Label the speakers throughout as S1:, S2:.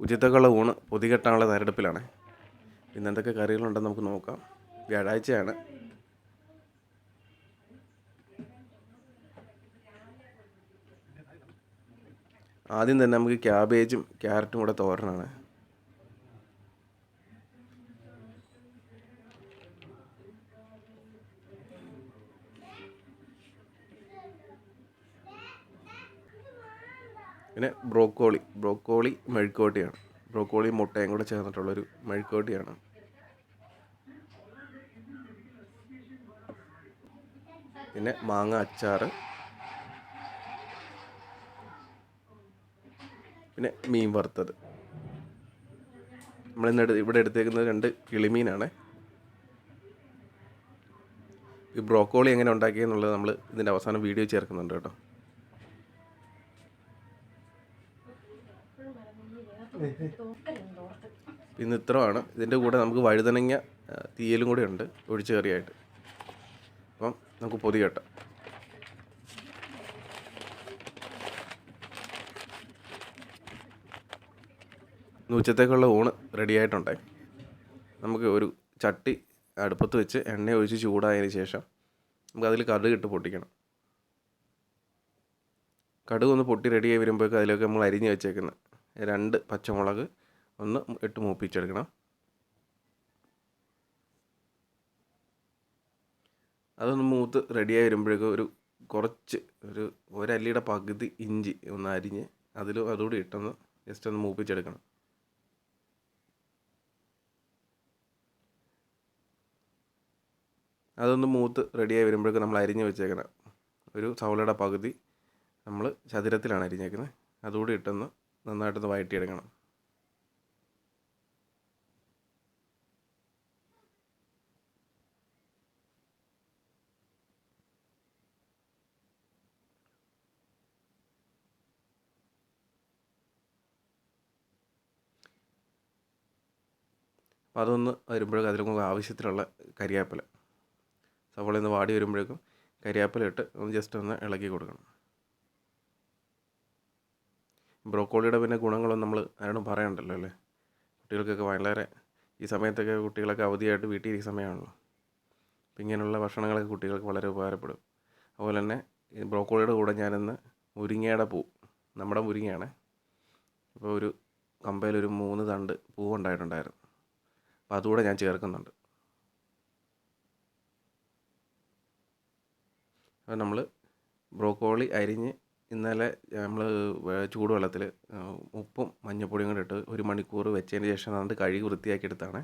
S1: ഉച്ചത്തേക്കുള്ള ഊണ് പൊതികെട്ടാനുള്ള തയ്യാറെടുപ്പിലാണ്. ഇന്ന് എന്തൊക്കെ കറികളുണ്ടെന്ന് നമുക്ക് നോക്കാം. വ്യാഴാഴ്ചയാണ്. ആദ്യം തന്നെ നമുക്ക് ക്യാബേജും ക്യാരറ്റും കൂടെ തോരനാണ്. പിന്നെ ബ്രോക്കോളി മെഴുക്കുവരട്ടിയാണ്. ബ്രോക്കോളി മുട്ടയും കൂടെ ചേർന്നിട്ടുള്ളൊരു മെഴുക്കുവരട്ടിയാണ്. പിന്നെ മാങ്ങ അച്ചാർ, പിന്നെ മീൻ വറുത്തത്. നമ്മളിന്ന് ഇവിടെ എടുത്തേക്കുന്നത് 2 കിളിമീനാണ്. ഈ ബ്രോക്കോളി എങ്ങനെ ഉണ്ടാക്കിയെന്നുള്ളത് നമ്മൾ ഇതിൻ്റെ അവസാനം വീഡിയോ ചേർക്കുന്നുണ്ട് കേട്ടോ. ഇന്ന് ഇത്രയാണ്. ഇതിൻ്റെ കൂടെ നമുക്ക് വഴുതനങ്ങ തീയലും കൂടെ ഉണ്ട് ഒഴിച്ചു കറിയായിട്ട്. അപ്പം നമുക്ക് പൊതി കെട്ടാം. ഉച്ചത്തേക്കുള്ള ഊണ് റെഡി ആയിട്ടുണ്ടേ. നമുക്ക് ഒരു ചട്ടി അടുപ്പത്ത് വെച്ച് എണ്ണ ഒഴിച്ച് ചൂടായതിന് ശേഷം നമുക്കതിൽ കടുക് ഇട്ട് പൊട്ടിക്കണം. കടുക് ഒന്ന് പൊട്ടി റെഡിയായി വരുമ്പോഴേക്കും അതിലേക്ക് നമ്മൾ അരിഞ്ഞ് വെച്ചേക്കുന്ന 2 പച്ചമുളക് ഒന്ന് ഇട്ട് മൂപ്പിച്ചെടുക്കണം. അതൊന്ന് മൂത്ത് റെഡിയായി വരുമ്പോഴേക്കും കുറച്ച് ഒരല്ലിയുടെ പകുതി ഇഞ്ചി ഒന്ന് അരിഞ്ഞ് അതുകൂടി ഇട്ടൊന്ന് ജസ്റ്റ് ഒന്ന് മൂപ്പിച്ചെടുക്കണം. അതൊന്ന് മൂത്ത് റെഡിയായി വരുമ്പോഴേക്കും നമ്മൾ അരിഞ്ഞ് വെച്ചേക്കണം ഒരു സവോളയുടെ പകുതി നമ്മൾ ചതുരത്തിലാണ് അരിഞ്ഞേക്കുന്നത്. അതുകൂടി ഇട്ടൊന്ന് നന്നായിട്ടൊന്ന് വഴറ്റിയെടുക്കണം. അപ്പോൾ അതൊന്ന് വരുമ്പോഴേക്കും അതിലേക്ക് ആവശ്യത്തിനുള്ള കരിവേപ്പില, സവോള ഒന്ന് വാടി വരുമ്പോഴേക്കും കരിവേപ്പില ഇട്ട് ഒന്ന് ജസ്റ്റ് ഒന്ന് ഇളക്കി കൊടുക്കണം. ബ്രോക്കോളിയുടെ പിന്നെ ഗുണങ്ങളൊന്നും നമ്മൾ ആരോടും പറയണ്ടല്ലോ അല്ലേ. കുട്ടികൾക്കൊക്കെ വളരെ ഈ സമയത്തൊക്കെ കുട്ടികളൊക്കെ അവധിയായിട്ട് വീട്ടിൽ ഇരിക്കുന്ന സമയമാണല്ലോ. അപ്പോൾ ഇങ്ങനെയുള്ള ഭക്ഷണങ്ങളൊക്കെ കുട്ടികൾക്ക് വളരെ ഉപകാരപ്പെടും. അതുപോലെ തന്നെ ഈ ബ്രോക്കോളിയുടെ കൂടെ ഞാനിന്ന് മുരിങ്ങയുടെ നമ്മുടെ മുരിങ്ങയാണ്. അപ്പോൾ ഒരു കമ്പയിൽ 3 തണ്ട് പൂവുണ്ടായിട്ടുണ്ടായിരുന്നു. അപ്പോൾ അതുകൂടെ ഞാൻ ചേർക്കുന്നുണ്ട്. അപ്പോൾ നമ്മൾ ബ്രോക്കോളി അരിഞ്ഞ് ഇന്നലെ നമ്മൾ ചൂടുവെള്ളത്തിൽ ഉപ്പും മഞ്ഞൾപ്പൊടിയും കൂടെ ഇട്ട് 1 മണിക്കൂർ വെച്ചതിന് ശേഷം നന്നായിട്ട് കഴുകി വൃത്തിയാക്കി എടുത്താണ്.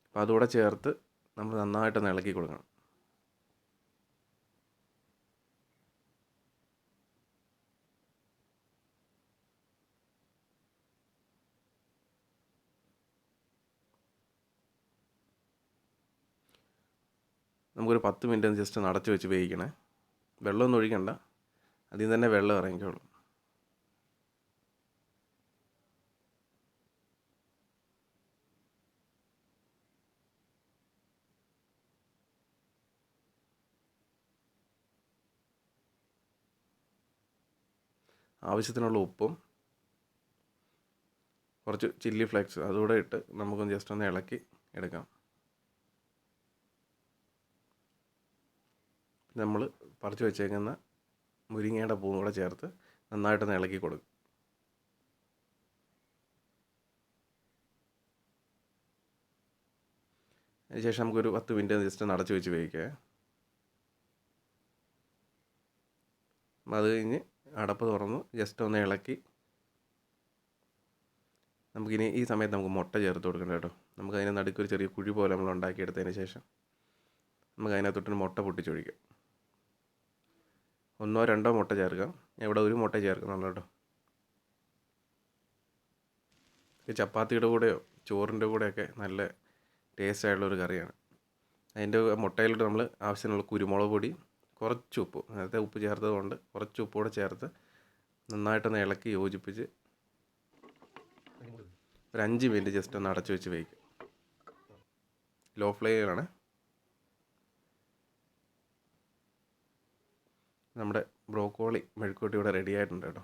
S1: അപ്പോൾ അതുകൂടെ ചേർത്ത് നമ്മൾ നന്നായിട്ടൊന്ന് ഇളക്കി കൊടുക്കണം. നമുക്കൊരു 10 മിനിറ്റ് ജസ്റ്റ് ഒന്ന് അടച്ച് വെച്ച് വേവിക്കണേ. വെള്ളമൊന്നും ഒഴിക്കണ്ട, അതിൽ നിന്ന് തന്നെ വെള്ളം ഇറങ്ങിക്കോളും. ആവശ്യത്തിനുള്ള ഉപ്പും കുറച്ച് ചില്ലി ഫ്ലേക്സ് അതുകൂടെ ഇട്ട് നമുക്കൊന്ന് ജസ്റ്റ് ഒന്ന് ഇളക്കി എടുക്കാം. നമ്മൾ പറിച്ച് വെച്ചേക്കുന്ന മുരിങ്ങയുടെ പൂവും കൂടെ ചേർത്ത് നന്നായിട്ടൊന്ന് ഇളക്കി കൊടുക്കും. അതിനുശേഷം നമുക്കൊരു 10 മിനിറ്റ് ജസ്റ്റ് അടച്ച് വെച്ച് വേവിക്കാം. അത് കഴിഞ്ഞ് അടപ്പ് തുറന്ന് ജസ്റ്റ് ഒന്ന് ഇളക്കി നമുക്കിനി ഈ സമയത്ത് നമുക്ക് മുട്ട ചേർത്ത് കൊടുക്കണം കേട്ടോ. നമുക്കതിനെ നടുക്കൊരു ചെറിയ കുഴി പോലെ നമ്മൾ ഉണ്ടാക്കിയെടുത്തതിന് ശേഷം നമുക്ക് അതിനകത്തൊട്ടൊരു മുട്ട പൊട്ടിച്ചൊഴിക്കാം. 1 or 2 മുട്ട ചേർക്കാം. ഇവിടെ 1 മുട്ട ചേർക്കുന്നുള്ളൂ കേട്ടോ. ചപ്പാത്തിയുടെ കൂടെയോ ചോറിൻ്റെ കൂടെയൊക്കെ നല്ല ടേസ്റ്റ് ആയിട്ടുള്ളൊരു കറിയാണ്. അതിൻ്റെ മുട്ടയിലോട്ട് നമ്മൾ ആവശ്യത്തിനുള്ള കുരുമുളക് പൊടി, കുറച്ച് ഉപ്പ്, നേരത്തെ ഉപ്പ് ചേർത്തത് കൊണ്ട് കുറച്ച് ഉപ്പ് കൂടെ ചേർത്ത് നന്നായിട്ടൊന്ന് ഇളക്കി യോജിപ്പിച്ച് ഒരു 5 മിനിറ്റ് ജസ്റ്റ് ഒന്ന് അടച്ചു വെച്ച് വേവിക്കും. ലോ ഫ്ലെയിമാണ്. നമ്മുടെ ബ്രോക്കോളി മെഴുക്കുവരട്ടി ഇവിടെ റെഡി ആയിട്ടുണ്ട് കേട്ടോ.